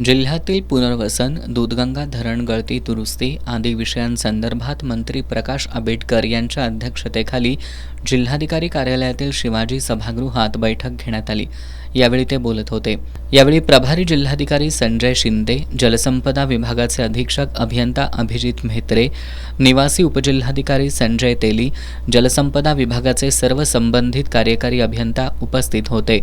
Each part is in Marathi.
जिल्ह्यातील पुनर्वसन, दूधगंगा धरण गळती दुरुस्ती आदी विषयांसंदर्भात मंत्री प्रकाश आंबेडकर यांच्या अध्यक्षतेखाली जिल्हाधिकारी कार्यालयातील शिवाजी सभागृहात बैठक घेण्यात आली। यावेळी ते बोलत होते। यावेळी प्रभारी जिल्हाधिकारी संजय शिंदे, जलसंपदा विभागाचे अधीक्षक अभियंता अभिजित म्हेत्रे, निवासी उपजिल्हाधिकारी संजय तेली, जलसंपदा विभागाचे सर्व संबंधित कार्यकारी अभियंता उपस्थित होते।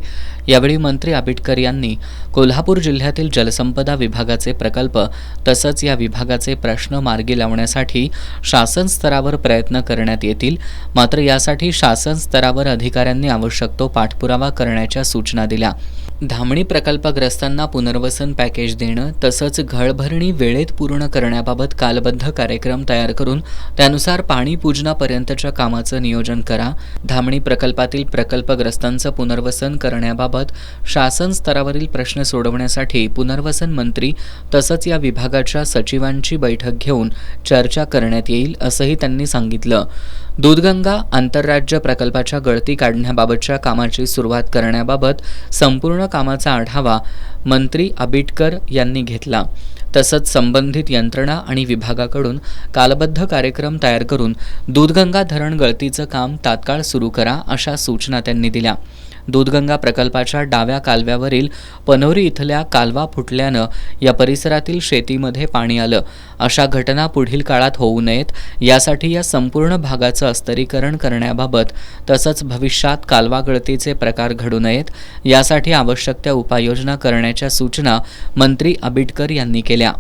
यावेळी मंत्री आंबेडकर यांनी कोल्हापूर जिल्ह्यातील जलसंपदा विभागाचे प्रकल्प तसंच या विभागाचे प्रश्न मार्गी लावण्यासाठी शासन स्तरावर प्रयत्न करण्यात येतील, मात्र यासाठी शासन स्तरावर अधिकाऱ्यांनी आवश्यक तो पाठपुरावा करण्याच्या सूचना दिल्या। धामणी प्रकल्पग्रस्तांना पुनर्वसन पॅकेज देणं तसंच घळभरणी वेळेत पूर्ण करण्याबाबत कालबद्ध कार्यक्रम तयार करून त्यानुसार पाणी पूजनापर्यंतच्या कामाचं नियोजन करा। धामणी प्रकल्पातील प्रकल्पग्रस्तांचं पुनर्वसन करण्याबाबत शासन स्तरावरील प्रश्न सोडवण्यासाठी पुनर्वसन मंत्री तसंच या विभागाच्या सचिवांची बैठक घेऊन चर्चा करण्यात येईल, असंही त्यांनी सांगितलं। दूधगंगा आंतरराज्य प्रकल्पाच्या गळती काढण्याबाबतच्या कामाची सुरुवात करण्याबाबत संपूर्ण कामाचा आढावा मंत्री आंबेडकर यांनी घेतला। तसंच संबंधित यंत्रणा आणि विभागाकडून कालबद्ध कार्यक्रम तयार करून दूधगंगा धरण गळतीचं काम तात्काळ सुरू करा, अशा सूचना त्यांनी दिल्या। दूधगंगा प्रकल्पाच्या डाव्या कालव्यावरील पनोरी इथल्या कालवा फुटल्यानं या परिसरातील शेतीमध्ये पाणी आलं। अशा घटना पुढील काळात होऊ नयेत यासाठी या संपूर्ण भागाचं अस्तरीकरण करण्याबाबत तसंच भविष्यात कालवा गळतीचे प्रकार घडू नयेत यासाठी आवश्यक त्या उपाययोजना करण्याच्या सूचना मंत्री आंबेडकर यांनी केल्या।